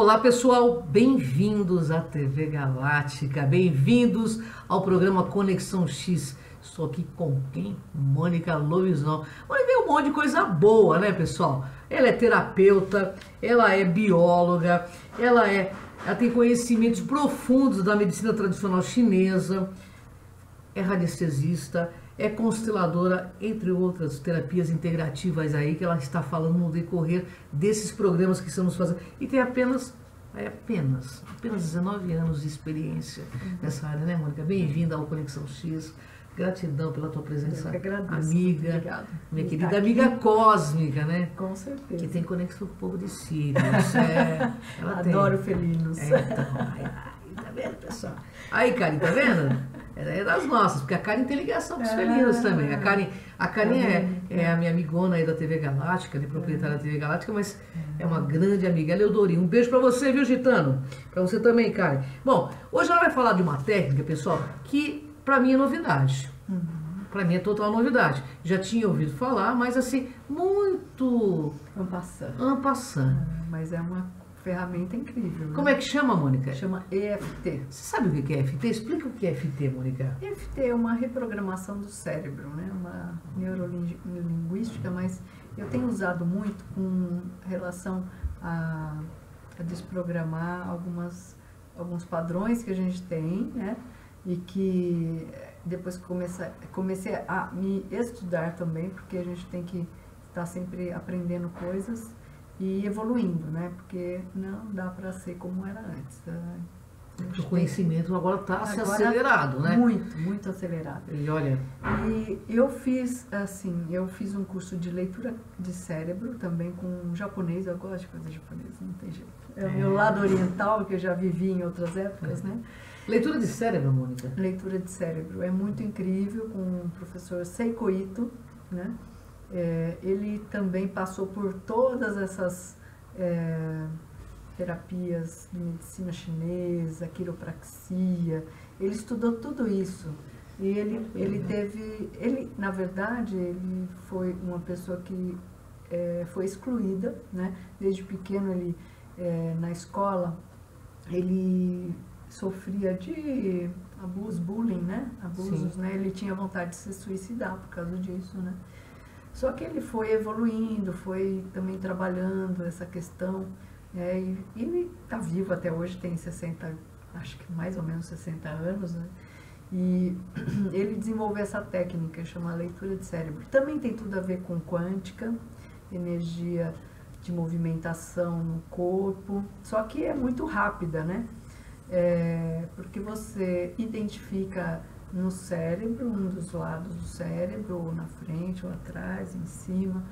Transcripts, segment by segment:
Olá pessoal, bem-vindos à TV Galáctica, bem-vindos ao programa Conexão X. Estou aqui com quem? Mônica Louison. Mônica tem um monte de coisa boa, né, pessoal? Ela é terapeuta, ela é bióloga, ela tem conhecimentos profundos da medicina tradicional chinesa, é radiestesista, é consteladora, entre outras terapias integrativas aí que ela está falando no decorrer desses programas que estamos fazendo. E tem apenas 19 anos de experiência nessa área, né, Mônica? Bem-vinda ao Conexão X. Gratidão pela tua presença, amiga. Obrigada. Minha querida amiga cósmica, né? Com certeza. Que tem conexão com o povo de Sírios. Ela adoro felinos. Então, tá vendo, pessoal? Aí, Karen, tá vendo? É das nossas, porque a Karen tem ligação com os felinos também. A Karen é a minha amigona aí da TV Galáctica, proprietária da TV Galáctica, mas é uma grande amiga. Ela é Eudorinha. Um beijo pra você, viu, Gitano? Pra você também, Karen. Bom, hoje ela vai falar de uma técnica, pessoal, que pra mim é novidade. Pra mim é total novidade. Já tinha ouvido falar, mas assim, muito en passant. Mas é uma ferramenta incrível. Né? Como é que chama, Mônica? Chama EFT. Você sabe o que é EFT? Explica o que é EFT, Mônica. EFT é uma reprogramação do cérebro, né? Uma neurolinguística, mas eu tenho usado muito com relação a desprogramar alguns padrões que a gente tem, né? E que depois que comecei a me estudar também, porque a gente tem que estar sempre aprendendo coisas e evoluindo, né? Porque não dá para ser como era antes. O conhecimento agora está acelerado, né? Muito acelerado. E olha... E eu fiz um curso de leitura de cérebro também com um japonês. Eu gosto de coisa japonesa, não tem jeito. É o meu lado oriental, que eu já vivi em outras épocas, né? Leitura de cérebro, Mônica? Leitura de cérebro. É muito incrível, com o professor Seiko Ito, né? Ele também passou por todas essas terapias de medicina chinesa, quiropraxia. Ele estudou tudo isso. E ele na verdade, ele foi uma pessoa que foi excluída, né? Desde pequeno, na escola, ele sofria de bullying, né? Abusos, né? Ele tinha vontade de se suicidar por causa disso, né? Só que ele foi evoluindo, foi também trabalhando essa questão, e ele está vivo até hoje, tem 60, acho que mais ou menos 60 anos, né? E ele desenvolveu essa técnica, chama leitura de cérebro. Também tem tudo a ver com quântica, energia de movimentação no corpo, só que é muito rápida, né? Porque você identifica no cérebro, um dos lados do cérebro, ou na frente, ou atrás, em cima,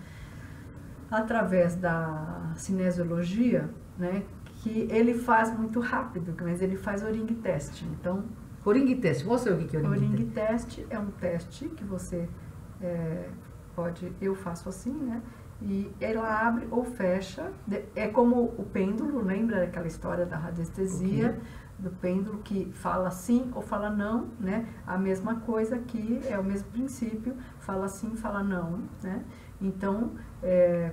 através da cinesiologia, né, que ele faz muito rápido, mas ele faz o Ring Test. Então, o Ring Test, mostra o que é o Ring Test. O Ring Test é um teste que você eu faço assim, né, e ela abre ou fecha, é como o pêndulo, lembra daquela história da radiestesia? Okay. Do pêndulo que fala sim ou fala não, né? A mesma coisa que é o mesmo princípio, fala sim, fala não, né? Então,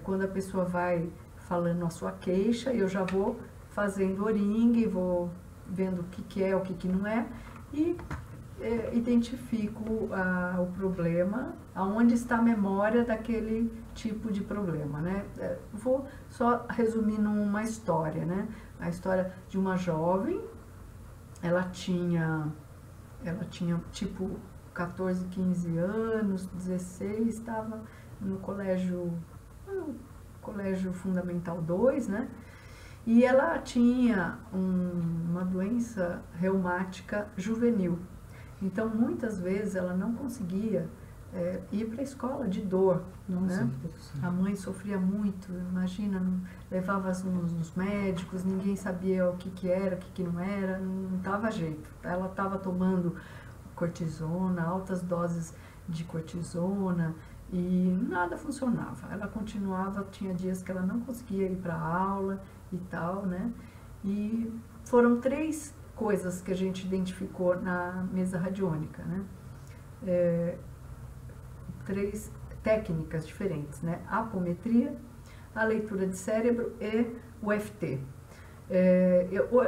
quando a pessoa vai falando a sua queixa, eu já vou fazendo o ringue, vou vendo o que é, o que não é, e identifico o problema, aonde está a memória daquele tipo de problema, né? Vou só resumindo uma história, né? A história de uma jovem. Ela tinha tipo 14, 15 anos, 16, estava no colégio Fundamental 2, né? E ela tinha uma doença reumática juvenil. Então, muitas vezes, ela não conseguia ir para a escola de dor. Nossa, né? A mãe sofria muito, imagina, levava nos médicos, ninguém sabia o que era, o que não era, não dava jeito. Ela estava tomando cortisona, altas doses de cortisona, e nada funcionava. Ela continuava, tinha dias que ela não conseguia ir para a aula e tal, né? E foram 3 coisas que a gente identificou na mesa radiônica, né? 3 técnicas diferentes, né? A apometria, a leitura de cérebro e o EFT.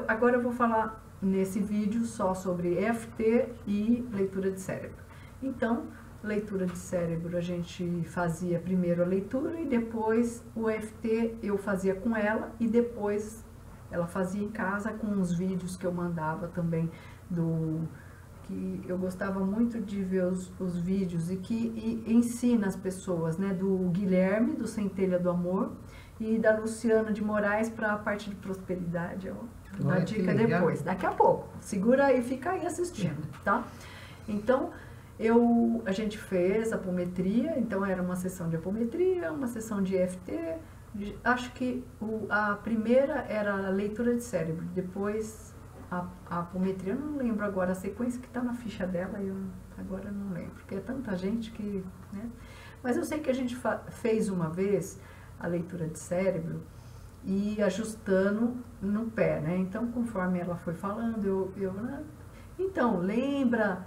Agora eu vou falar nesse vídeo só sobre EFT e leitura de cérebro. Então, leitura de cérebro, a gente fazia primeiro a leitura e depois o EFT eu fazia com ela e depois ela fazia em casa com os vídeos que eu mandava também que eu gostava muito de ver os vídeos e que ensina as pessoas, né, do Guilherme, do Centelha do Amor, e da Luciana de Moraes para a parte de prosperidade. Eu vou dar dica depois, daqui a pouco. Segura aí, fica aí assistindo, tá? Então, a gente fez apometria, então era uma sessão de apometria, uma sessão de EFT, acho que a primeira era a leitura de cérebro, depois a apometria, eu não lembro agora a sequência que está na ficha dela, agora não lembro, porque é tanta gente que, né? Mas eu sei que a gente fez uma vez a leitura de cérebro e ajustando no pé, né? Então, conforme ela foi falando, então, lembra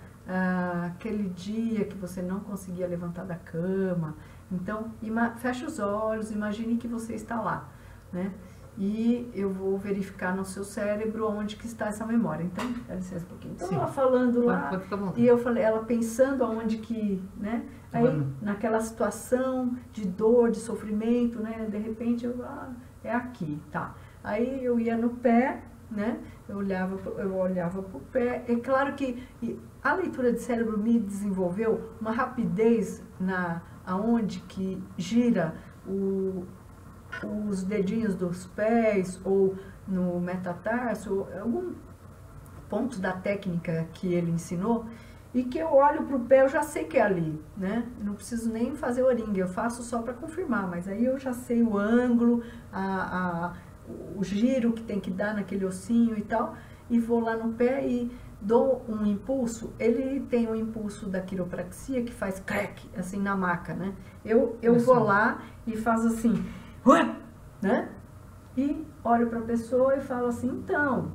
aquele dia que você não conseguia levantar da cama? Então, fecha os olhos, imagine que você está lá, né? E eu vou verificar no seu cérebro onde que está essa memória. Então, dá licença um pouquinho. Então, ela falando lá, e eu falei, ela pensando aonde que, né? Aí, naquela situação de dor, de sofrimento, né? De repente, é aqui, tá? Aí eu ia no pé, né? Eu olhava para o pé. É claro que a leitura de cérebro me desenvolveu uma rapidez aonde que gira os dedinhos dos pés ou no metatarso, algum ponto da técnica que ele ensinou, e que eu olho para o pé, eu já sei que é ali, né? Não preciso nem fazer oringa, eu faço só para confirmar, mas aí eu já sei o ângulo, o giro que tem que dar naquele ossinho e tal, e vou lá no pé e dou um impulso. Ele tem um impulso da quiropraxia que faz crack, assim, na maca, né? Eu vou lá e faço assim, né? E olho para a pessoa e falo assim, então,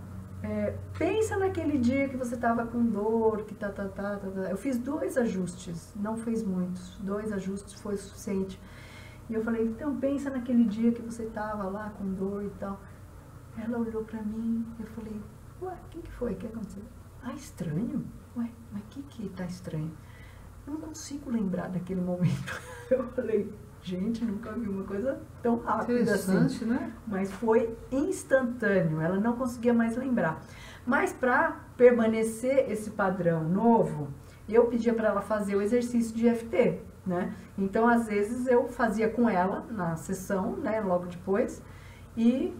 pensa naquele dia que você estava com dor, que tá. Eu fiz 2 ajustes, não fiz muitos, 2 ajustes foi o suficiente. E eu falei, então, pensa naquele dia que você estava lá com dor e tal. Ela olhou para mim, eu falei, ué, o que foi? O que aconteceu? Estranho? Ué, mas o que tá estranho? Eu não consigo lembrar daquele momento. Eu falei, gente, nunca vi uma coisa tão rápida assim, né? Mas foi instantâneo, ela não conseguia mais lembrar. Mas para permanecer esse padrão novo, eu pedia para ela fazer o exercício de EFT, né? Então, às vezes, eu fazia com ela na sessão, né, logo depois, e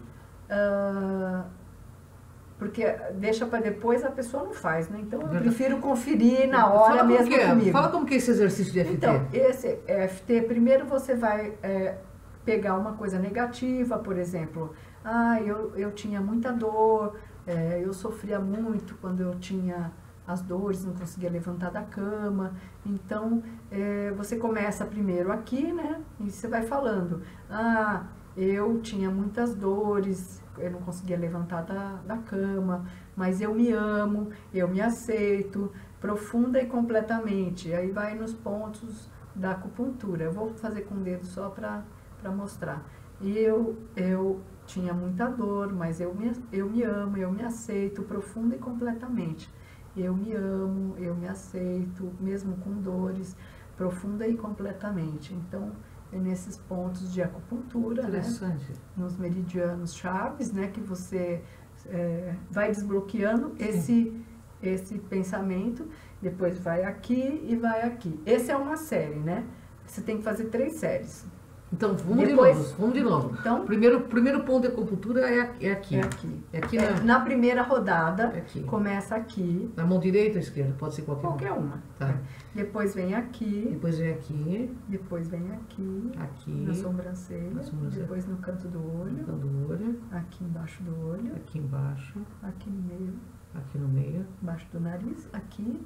porque deixa para depois, a pessoa não faz, né? Então, eu prefiro conferir na hora mesmo comigo. Fala como que é esse exercício de EFT. Então, esse EFT, primeiro você vai pegar uma coisa negativa, por exemplo, eu tinha muita dor, eu sofria muito quando eu tinha as dores, não conseguia levantar da cama. Então, você começa primeiro aqui, né? E você vai falando, eu tinha muitas dores, eu não conseguia levantar da cama, mas eu me amo, eu me aceito, profunda e completamente. Aí vai nos pontos da acupuntura. Eu vou fazer com o dedo só para mostrar. E eu tinha muita dor, mas eu me amo, eu me aceito, profunda e completamente. Eu me amo, eu me aceito, mesmo com dores, profunda e completamente. Então, é nesses pontos de acupuntura, né? Nos meridianos chaves, né? Que você vai desbloqueando esse pensamento, depois vai aqui e vai aqui. Essa é uma série, né? Você tem que fazer 3 séries. Então, vamos de novo. Então, primeiro ponto de acupuntura é aqui. É aqui na primeira rodada, começa aqui. Na mão direita ou esquerda? Pode ser qualquer uma. Tá. Depois vem aqui. Depois vem aqui. Depois vem aqui. Aqui. Na sobrancelha. Depois no canto do olho. No canto do olho. Aqui embaixo do olho. Aqui embaixo. Aqui no meio. Aqui no meio. Embaixo do nariz. Aqui.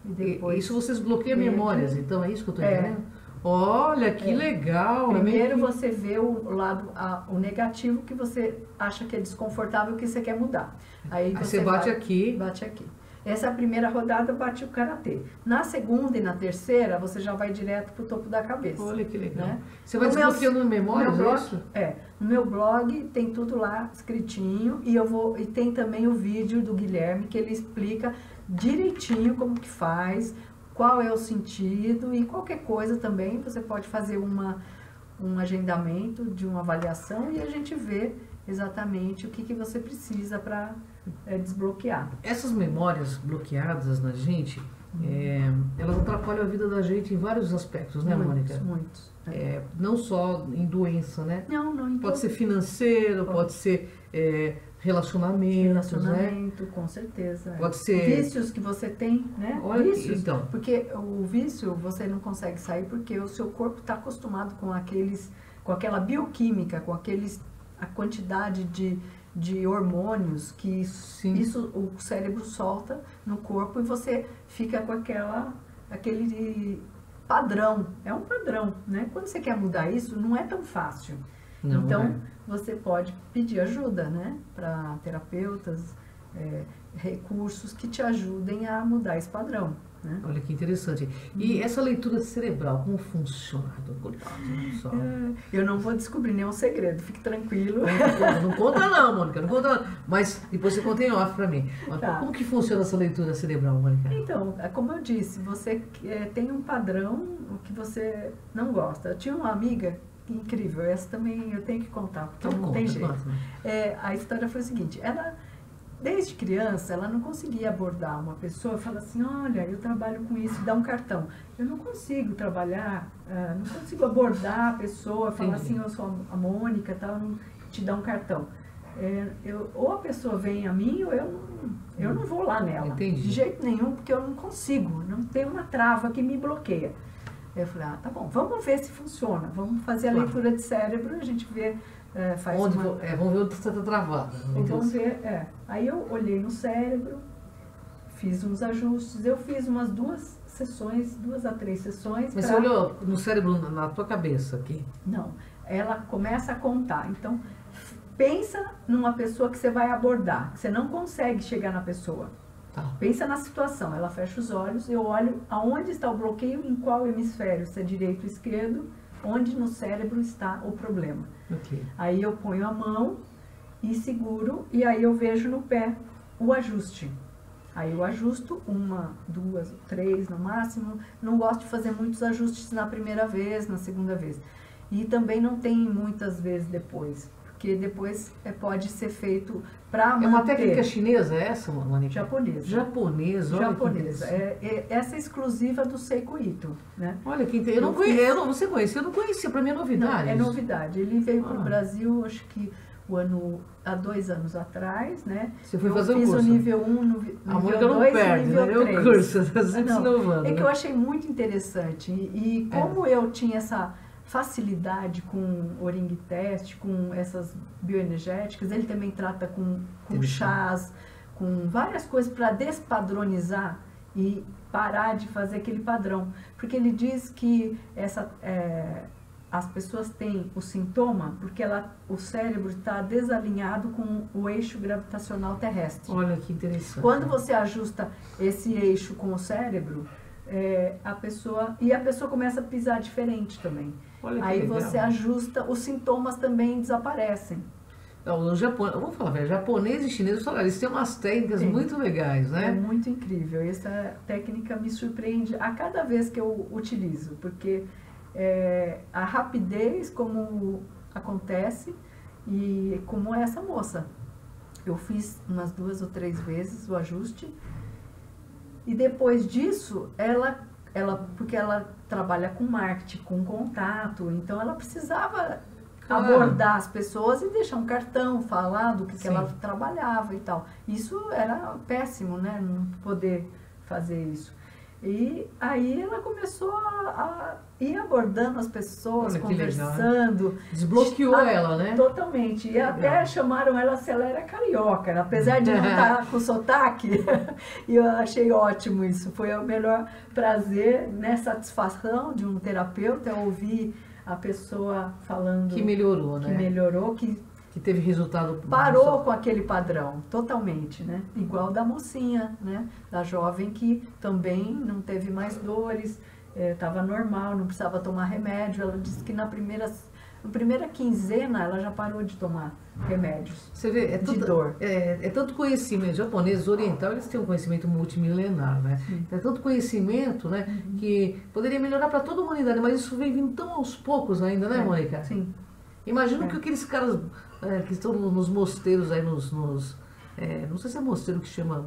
E depois... Isso vocês bloqueiam memórias, então é isso que eu estou dizendo? Olha, que legal! Primeiro você vê o lado, o negativo que você acha que é desconfortável, que você quer mudar. Aí você bate aqui. Bate aqui. Essa é a primeira rodada, bate o karatê. Na segunda e na terceira, você já vai direto pro topo da cabeça. Olha que legal. Né? Você vai desbloqueando memórias, é isso? No meu blog tem tudo lá escritinho e tem também o vídeo do Guilherme que ele explica direitinho como que faz, qual é o sentido e qualquer coisa também você pode fazer um agendamento de uma avaliação e a gente vê exatamente o que você precisa para desbloquear. Essas memórias bloqueadas na gente, elas atrapalham a vida da gente em vários aspectos, né, Mônica? Muitos. Não só em doença, né? Não. Pode ser financeiro, pode ser relacionamento, né? Com certeza. Pode ser vícios que você tem, né? Olha, vícios. então. Porque o vício você não consegue sair porque o seu corpo está acostumado com aquela bioquímica, com a quantidade de hormônios que isso o cérebro solta no corpo e você fica com aquele padrão. É um padrão, né? Quando você quer mudar isso, não é tão fácil. Não, então, você pode pedir ajuda, né? Para terapeutas, recursos que te ajudem a mudar esse padrão. Né? Olha que interessante. E essa leitura cerebral, como funciona? Eu não vou descobrir nenhum segredo, fique tranquilo. Não conta não, Mônica, não conta não. Mas depois você conta em off pra mim. Tá. Como que funciona essa leitura cerebral, Mônica? Então, como eu disse, você tem um padrão que você não gosta. Eu tinha uma amiga incrível, essa também eu tenho que contar, porque então, não tem jeito. Conta. A história foi o seguinte, desde criança, ela não conseguia abordar uma pessoa e falar assim, olha, eu trabalho com isso, dá um cartão. Eu não consigo trabalhar, não consigo abordar a pessoa, falar assim, eu sou a Mônica, tal, te dar um cartão. Ou a pessoa vem a mim, ou eu não vou lá nela. Entendi. De jeito nenhum, porque eu não consigo, não tem uma trava que me bloqueia. Eu falei, tá bom, vamos ver se funciona, vamos fazer a leitura de cérebro, a gente vê... vamos ver onde você está travada. Vamos ver, Aí eu olhei no cérebro, fiz uns ajustes, eu fiz umas 2 a 3 sessões. Mas você olhou no cérebro, na tua cabeça aqui? Não, ela começa a contar. Então, pensa numa pessoa que você vai abordar, que você não consegue chegar na pessoa. Tá. Pensa na situação, ela fecha os olhos, eu olho aonde está o bloqueio, em qual hemisfério, se é direito ou esquerdo, onde no cérebro está o problema. Okay. Aí eu ponho a mão e seguro, e aí eu vejo no pé o ajuste. Aí eu ajusto 1, 2, 3 no máximo. Não gosto de fazer muitos ajustes na primeira vez, na segunda vez. E também não tem muitas vezes depois, porque depois pode ser feito para manter. É uma técnica chinesa essa, Mônica? Japonesa. Japonesa, olha japonesa. Essa é exclusiva do Seiko Ito, né? Olha que interessante. Você conhecia? Eu não conhecia, para mim é novidade. Não, é novidade. Ele veio para o Brasil, acho que há 2 anos atrás, né? Você foi fazer o curso? Eu fiz o nível 1, nível 2 e nível 3. O curso, está se inovando. É que eu achei muito interessante. E como eu tinha essa facilidade com o Ring Test, com essas bioenergéticas, ele também trata com chás, com várias coisas para despadronizar e parar de fazer aquele padrão. Porque ele diz que as pessoas têm o sintoma porque o cérebro está desalinhado com o eixo gravitacional terrestre. Olha que interessante. Quando você ajusta esse eixo com o cérebro, a pessoa começa a pisar diferente também. Olha que aí legal. você ajusta, os sintomas também desaparecem. No Japão, vamos falar, japonês e chinês, eles têm umas técnicas muito legais, né? É muito incrível. Essa técnica me surpreende a cada vez que eu utilizo, porque a rapidez como acontece e como essa moça. Eu fiz umas 2 ou 3 vezes o ajuste e depois disso, porque ela trabalha com marketing, com contato, então ela precisava abordar as pessoas e deixar um cartão, falar do que ela trabalhava e tal. Isso era péssimo, né? Não poder fazer isso. E aí ela começou a ir abordando as pessoas, conversando. Legal. Desbloqueou ela, né? Totalmente. E até chamaram ela se ela era carioca, apesar de não estar com sotaque. E eu achei ótimo isso. Foi o melhor prazer, né, satisfação de um terapeuta ouvir a pessoa falando... Que melhorou, né? Que melhorou, que Que teve resultado... Parou com aquele padrão, totalmente, né? Igual da mocinha, né? Da jovem que também não teve mais dores, estava normal, não precisava tomar remédio. Ela disse que na primeira quinzena ela já parou de tomar remédios. Você vê, de dor. É tanto conhecimento, japonês, oriental, eles têm um conhecimento multimilenar, né? É tanto conhecimento, né, que poderia melhorar para toda a humanidade, mas isso vem vindo tão aos poucos ainda, né, Mônica? Sim. Imagina que aqueles caras que estão nos mosteiros aí, não sei se é mosteiro que chama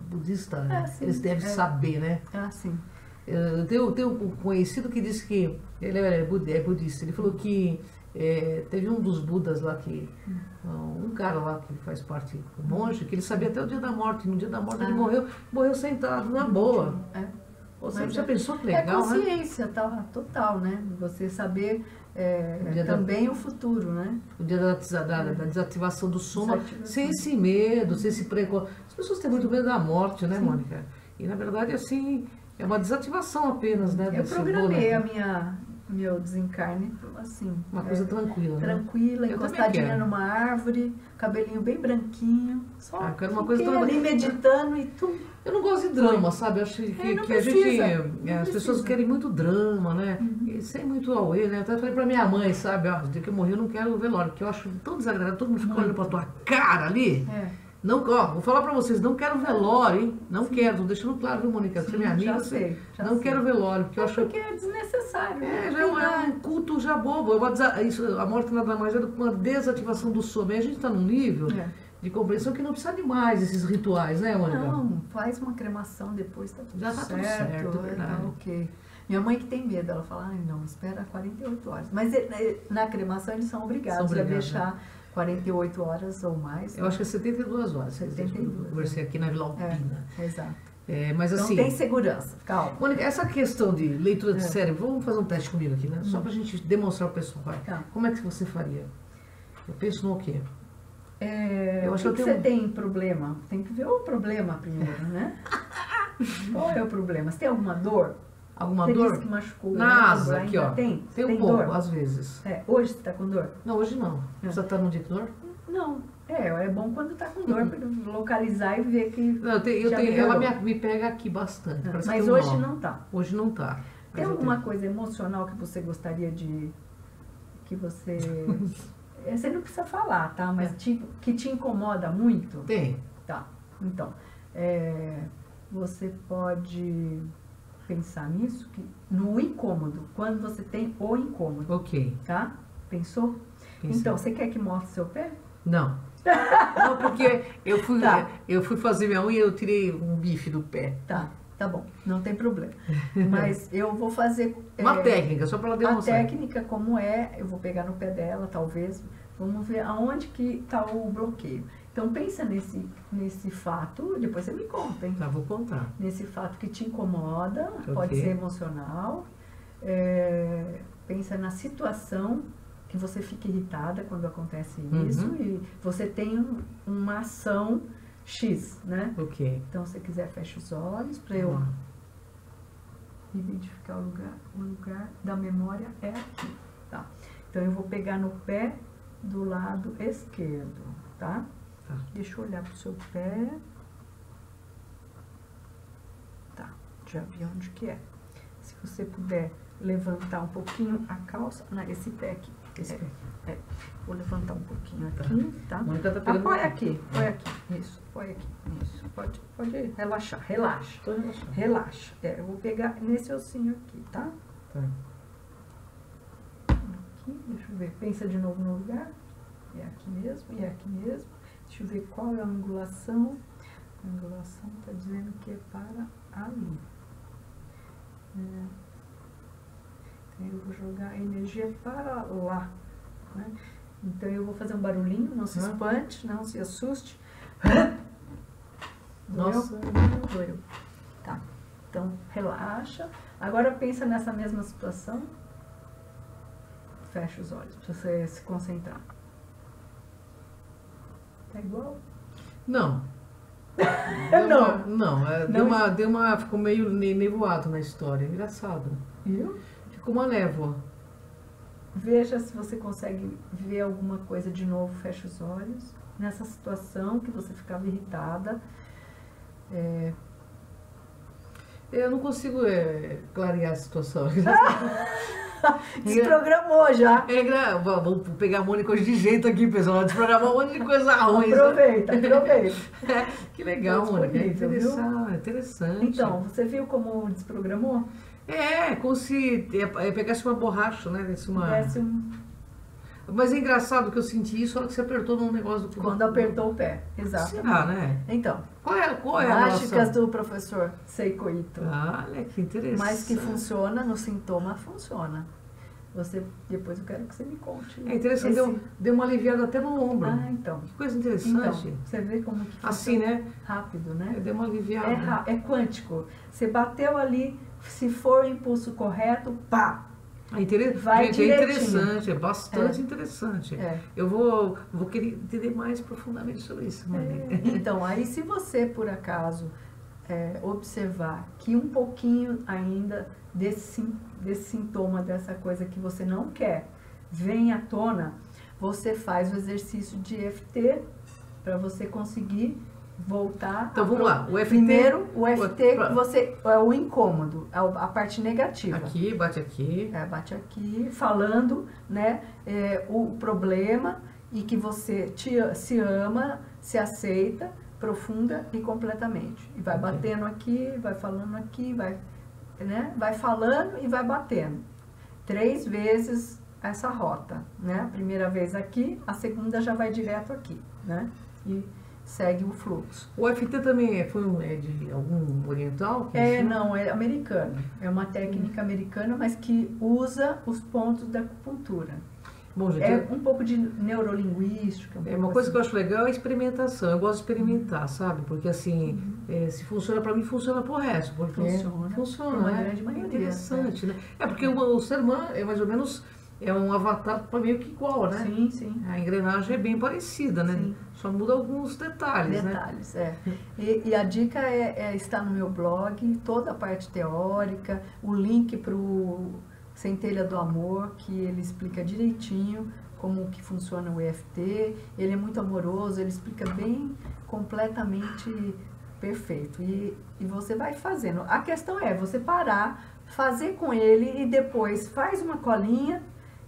budista, eles devem saber, né? Ah, sim. Eu tenho um conhecido que disse que ele é budista, ele falou que teve um dos Budas lá, um cara lá que faz parte, um monge, que ele sabia até o dia da morte, no dia da morte ele morreu sentado, na boa. Você já pensou que legal, né? É consciência, né? Total, né? Você saber também o futuro, né? O dia da desativação do soma, sem esse medo, sem esse preconceito. As pessoas têm muito medo da morte, né, Mônica? E na verdade, assim, é uma desativação apenas, né? Eu programei meu desencarne assim. Uma coisa tranquila, né? Tranquila, encostadinha numa árvore, cabelinho bem branquinho. Só eu quero uma coisa ali meditando e tudo. Eu não gosto de drama, sabe? Eu acho que a gente. As pessoas querem muito drama, né? E sem muito auê, né? Eu até falei pra minha mãe, sabe? Ó, no dia que eu morri eu não quero velório, porque eu acho tão desagradável, todo mundo fica olhando pra tua cara ali. Não, vou falar pra vocês, não quero velório, hein? Não quero, tô deixando claro, viu, Mônica? Você é minha amiga, não quero velório, porque eu acho... Porque é desnecessário. Já é um culto já bobo. A morte nada mais é do que uma desativação do sono. E a gente tá num nível de compreensão que não precisa de mais esses rituais, né, Mônica? Não, faz uma cremação depois, tá tudo já certo. Já tá tudo certo, é verdade. Ok. Minha mãe que tem medo, ela fala, não, espera 48 horas. Mas na cremação eles são obrigados a deixar 48 horas ou mais. Eu acho que é 72 horas. 72. Eu conversei aqui na Vila Alpina. Exato. Mas então assim, tem segurança, calma. Mônica, essa questão de leitura de cérebro, vamos fazer um teste comigo aqui, né? Só pra gente demonstrar ao pessoal. Como é que você faria? Eu penso no quê? Eu acho que você tem problema. Tem que ver o problema primeiro, né? Qual é o problema? Você tem alguma dor? Alguma você dor? Disse que machucou. Nasa, aqui, ó. Tem um pouco, dor? às vezes. Hoje você tá com dor? Não, hoje não. Você tá num dia com dor? Não. É bom quando tá com dor, para localizar e ver que. Não, eu tenho, ela me pega aqui bastante. Mas hoje não tá. Hoje não tá. Tem alguma coisa emocional que você gostaria de. Que você. Você não precisa falar, tá? Mas que te incomoda muito? Tem. Tá. Então, você pode pensar nisso, no incômodo, quando você tem o incômodo. Ok. Tá? Pensou? Pensei. Então, você quer que mostre seu pé? Não. Não, porque eu fui fazer minha unha e eu tirei um bife do pé. Tá bom, não tem problema. Mas eu vou fazer... Uma técnica, só para ela demonstrar. A técnica como eu vou pegar no pé dela, talvez, vamos ver aonde que está o bloqueio. Então pensa nesse fato, depois você me conta, hein? Tá, vou contar. Nesse fato que te incomoda, pode ser emocional. Pensa na situação que você fica irritada quando acontece isso e você tem uma ação X, né? Ok. Então, se você quiser, fecha os olhos para eu identificar o lugar da memória é aqui, tá? Então, eu vou pegar no pé do lado esquerdo, tá? Deixa eu olhar pro seu pé. Tá, já vi onde que é. Se você puder levantar um pouquinho a calça, esse pé aqui. Vou levantar um pouquinho aqui, tá? Apoia aqui, isso, apoia aqui, isso. Pode relaxar, relaxa. Tô relaxando. Relaxa. Eu vou pegar nesse ossinho aqui, tá? Tá. Aqui, deixa eu ver, pensa de novo no lugar. É aqui mesmo, e é aqui mesmo. Deixa eu ver qual é a angulação. A angulação tá dizendo que é para ali. Eu vou jogar a energia para lá, né? Então eu vou fazer um barulhinho, não se espante, não se assuste. Nossa, doeu. Tá, então relaxa. Agora pensa nessa mesma situação. Fecha os olhos para você se concentrar. Tá igual? Não. Ficou meio nevoado na história. Engraçado. Viu? Ficou uma névoa. veja se você consegue ver alguma coisa de novo, fecha os olhos. Nessa situação que você ficava irritada. Eu não consigo clarear a situação. Desprogramou já. Vamos pegar a Mônica hoje de jeito aqui, pessoal. Desprogramar um monte de coisa ruim. Aproveita. Que legal, Mônica. Interessante. Então, você viu como desprogramou? Como se pegasse uma borracha, né? Desse Mas é engraçado que eu senti isso na hora que você apertou num negócio do quando apertou o pé, exato. Será, né? Então, qual é a mágicas relação? do professor Seiko Ito. Olha, que interessante. Mas que funciona, no sintoma funciona. Depois eu quero que você me conte. É interessante, deu uma aliviada até no ombro. Então. Que coisa interessante. Então, você vê como que funciona. Assim, né? Rápido, né? Deu uma aliviada. É quântico. Você bateu ali, se for o impulso correto, pá! Vai direitinho. É interessante, é bastante interessante. Eu vou querer entender mais profundamente sobre isso. Então, aí se você, por acaso, observar que um pouquinho ainda desse sintoma, dessa coisa que você não quer, vem à tona, você faz o exercício de EFT para você conseguir voltar. Então vamos lá. O EFT, primeiro, o EFT é o incômodo, a parte negativa. Aqui, bate aqui. Bate aqui, falando, né, o problema e que você se ama, se aceita, profunda e completamente. E vai batendo aqui, vai falando aqui, vai falando e vai batendo. 3 vezes essa rota, né? A primeira vez aqui, a segunda já vai direto aqui, né? E segue o fluxo. O EFT também é de algum oriental? Não, é americano. É uma técnica americana, mas que usa os pontos da acupuntura. Bom, gente, é um pouco de neurolinguística. Uma coisa que eu acho legal é a experimentação. Eu gosto de experimentar, sabe? Porque assim, se funciona para mim, funciona pro resto. Porque funciona, né? É interessante, né? Porque o ser humano é mais ou menos um avatar meio que igual, né? Sim. A engrenagem é bem parecida, né? Sim. Só muda alguns detalhes, né? E a dica está no meu blog, toda a parte teórica, o link para o Centelha do Amor, que ele explica direitinho como que funciona o EFT. Ele é muito amoroso, ele explica bem, completamente perfeito. E você vai fazendo. A questão é você parar, fazer com ele e depois faz uma colinha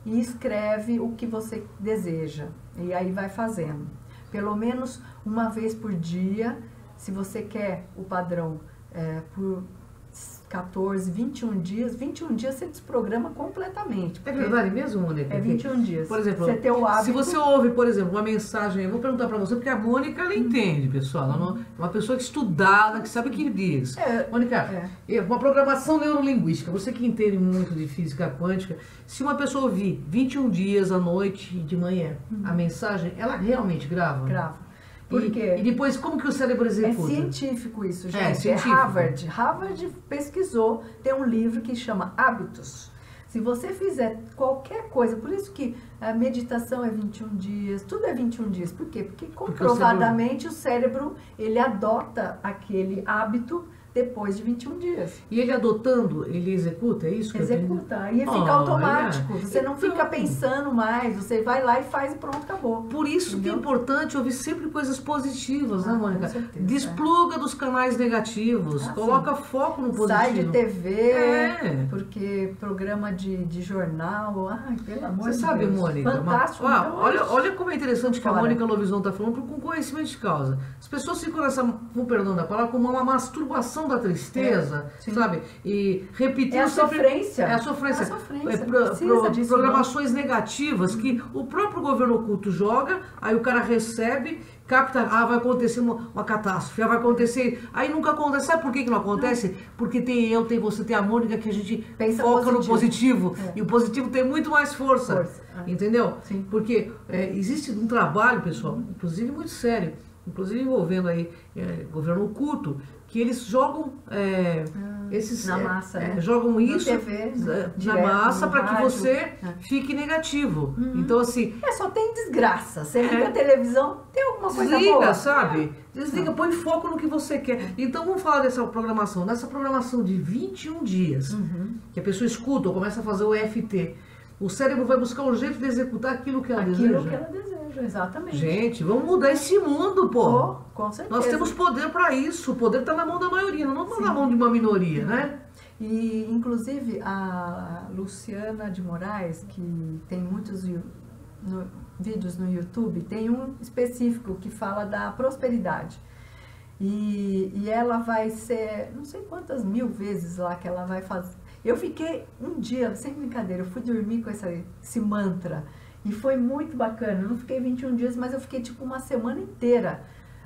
e escreve o que você deseja. E aí vai fazendo. Pelo menos uma vez por dia, se você quer o padrão por 14, 21 dias você desprograma completamente. É verdade mesmo, Mônica? 21 dias. Por exemplo, você tem o hábito... se você ouve, por exemplo, uma mensagem, eu vou perguntar para você, porque a Mônica, ela entende, pessoal. Ela é uma pessoa estudada, que sabe o que diz. Mônica, uma programação neurolinguística, você que entende muito de física quântica, se uma pessoa ouvir 21 dias à noite e de manhã a mensagem, ela realmente grava? Grava. Por quê? E depois, como que o cérebro executa? É científico isso, gente. Científico. Harvard pesquisou, tem um livro que chama Hábitos. Se você fizer qualquer coisa, por isso que a meditação é 21 dias, tudo é 21 dias. Por quê? Porque comprovadamente o cérebro, ele adota aquele hábito depois de 21 dias. E ele adotando, ele executa, é isso? Executa. E fica automático. Você não fica pensando mais. Você vai lá e faz e pronto, acabou. Por isso que é importante ouvir sempre coisas positivas, né, Mônica? Com certeza. Despluga dos canais negativos. Coloca foco no positivo. Sai de TV, porque programa de jornal. Ai, pelo amor de Deus. Você sabe, Mônica? Fantástico. Olha como é interessante que a Mônica Lovisão está falando com conhecimento de causa. As pessoas ficam com perdão da palavra, como uma masturbação da tristeza, sabe? E repetindo a sofrência. É a sofrência. Disso, programações negativas que o próprio governo oculto joga, aí o cara recebe, capta, vai acontecer uma catástrofe, vai acontecer, aí nunca acontece. Sabe por que não acontece? Porque tem você, tem a Mônica, que a gente pensa foca no positivo. E o positivo tem muito mais força. Entendeu? Sim. Porque existe um trabalho, pessoal, inclusive muito sério, inclusive envolvendo aí governo oculto, que eles jogam na massa, jogam isso TV, na massa para que você fique negativo. Então assim, só tem desgraça. Você liga a televisão, tem alguma coisa desliga, boa, sabe? Desliga, põe foco no que você quer. Então vamos falar dessa programação de 21 dias, que a pessoa escuta ou começa a fazer o EFT. O cérebro vai buscar um jeito de executar aquilo que ela Aquilo deseja. que ela deseja, exatamente. Gente, vamos mudar esse mundo, pô. Com certeza. Nós temos poder para isso. O poder está na mão da maioria, não na mão de uma minoria, né? E, inclusive, a Luciana de Moraes, que tem muitos vídeos no YouTube, tem um específico que fala da prosperidade. E ela vai ser, não sei quantas mil vezes lá que ela vai fazer. Eu fiquei um dia, sem brincadeira, eu fui dormir com esse mantra. E foi muito bacana. Eu não fiquei 21 dias, mas eu fiquei tipo uma semana inteira.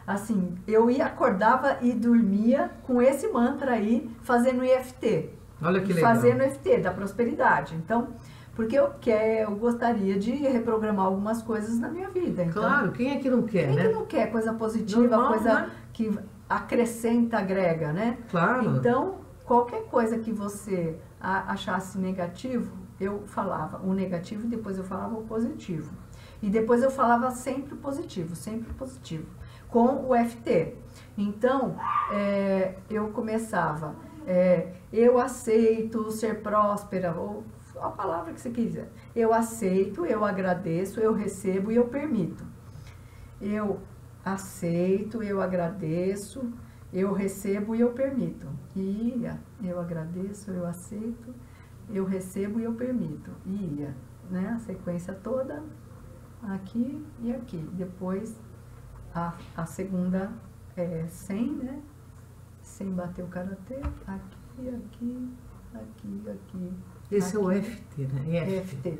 Assim, eu acordava e dormia com esse mantra aí, fazendo EFT. Olha que legal. Fazendo EFT, da prosperidade. Então, porque eu gostaria de reprogramar algumas coisas na minha vida. Então, claro, quem é que não quer, quem né? que não quer coisa positiva, Normal, coisa né? que acrescenta, agrega, né? Claro. Então, qualquer coisa que você achasse negativo, eu falava o negativo e depois eu falava o positivo. E depois eu falava sempre o positivo, com o FT. Então, eu começava, eu aceito ser próspera, ou a palavra que você quiser. Eu aceito, eu agradeço, eu recebo e eu permito. Eu aceito, eu agradeço, eu recebo e eu permito. Ia, eu agradeço, eu aceito, eu recebo e eu permito. Ia, né? A sequência toda, aqui e aqui. Depois, a segunda sem, né? Sem bater o karatê, aqui, aqui, aqui, aqui. Esse aqui. É o EFT, né? EFT.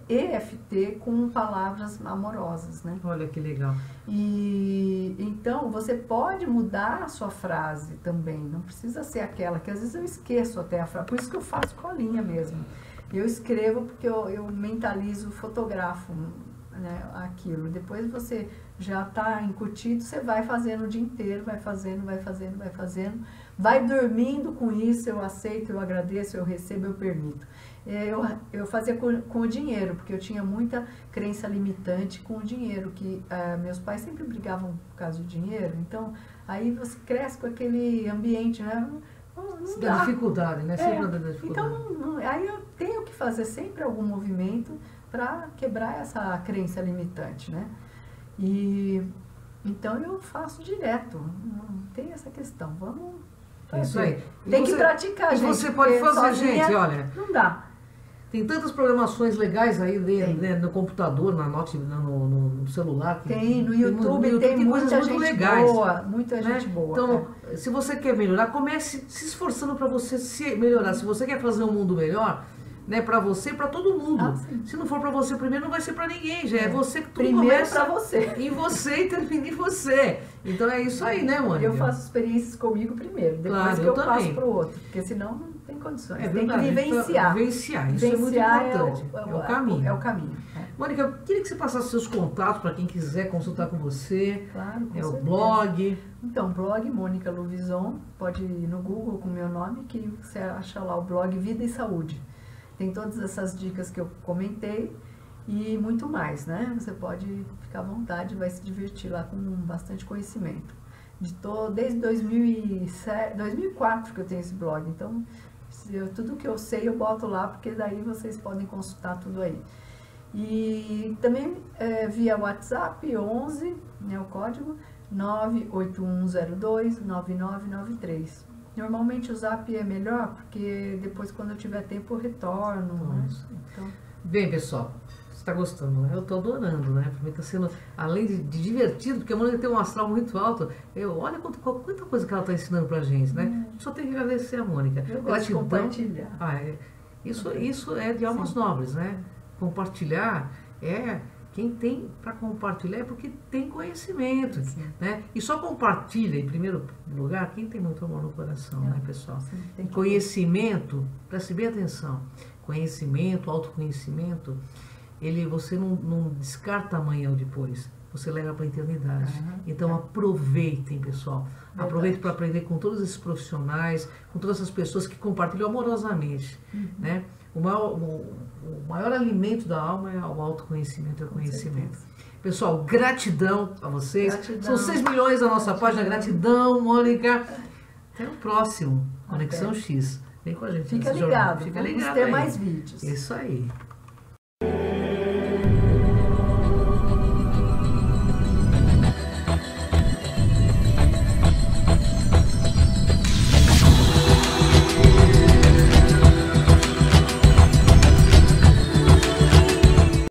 EFT com palavras amorosas, né? Olha que legal. E então você pode mudar a sua frase também, não precisa ser aquela, que às vezes eu esqueço até a frase, por isso que eu faço colinha mesmo. Eu escrevo porque eu mentalizo, fotografo, né, aquilo. Depois você já está incutido, você vai fazendo o dia inteiro, vai fazendo, vai dormindo com isso, eu aceito, eu agradeço, eu recebo, eu permito. Eu fazia com o dinheiro, porque eu tinha muita crença limitante com o dinheiro, que meus pais sempre brigavam por causa do dinheiro, então aí você cresce com aquele ambiente, né? Não dá dificuldade, né? Sempre dá dificuldade. Então, aí eu tenho que fazer sempre algum movimento para quebrar essa crença limitante, né? E então eu faço direto, não tem essa questão, vamos fazer. Isso aí. Tem que praticar, gente. E você pode fazer, sozinha, gente, olha. Não dá. Tem tantas programações legais aí né, no computador, no celular. Tem, no YouTube tem muita gente legais, boa, muita gente boa. Então, se você quer melhorar, comece se esforçando para você se melhorar. Se você quer fazer um mundo melhor, né, para você e para todo mundo. Se não for para você primeiro, não vai ser para ninguém. Já é você que tudo primeiro começa para você. em você e termina em você. Então é isso aí, né, Mônica? Eu faço experiências comigo primeiro, depois que eu passo para o outro, porque senão não tem condições. Tem que vivenciar. Vivenciar, isso é muito importante. É o caminho. É o caminho. Mônica, eu queria que você passasse seus contatos para quem quiser consultar com você. Claro, com certeza. O blog. Então, blog Mônica Louvison, pode ir no Google com o meu nome, que você acha lá o blog Vida e Saúde. Tem todas essas dicas que eu comentei e muito mais, né? Você pode ficar à vontade, vai se divertir lá com bastante conhecimento. Desde 2004 que eu tenho esse blog, então tudo que eu sei eu boto lá, porque daí vocês podem consultar tudo aí. E também via WhatsApp 11, né, o código 981029993. Normalmente o Zap é melhor, porque depois quando eu tiver tempo eu retorno. Né? Então... Bem, pessoal, você está gostando, né? Eu estou adorando, né? Para mim está sendo, além de divertido, porque a Mônica tem um astral muito alto. Olha quanta coisa que ela está ensinando para a gente, né? A gente só tem que agradecer a Mônica. Eu gosto de compartilhar. Isso é de almas nobres, né? Compartilhar quem tem para compartilhar é porque tem conhecimento, né? E só compartilha, em primeiro lugar, quem tem muito amor no coração, né, pessoal? Sim, conhecimento, preste bem atenção, conhecimento, autoconhecimento, você não descarta amanhã ou depois, você leva para a eternidade. Então aproveitem, pessoal. Aproveitem para aprender com todos esses profissionais, com todas essas pessoas que compartilham amorosamente, né? O maior alimento da alma é o autoconhecimento e o conhecimento. Pessoal, gratidão a vocês. São 6 milhões a nossa página. Gratidão, Mônica. Até o próximo Conexão X. Vem com a gente. Fica ligado. Fica ligado. Vamos ter mais vídeos. Isso aí. Música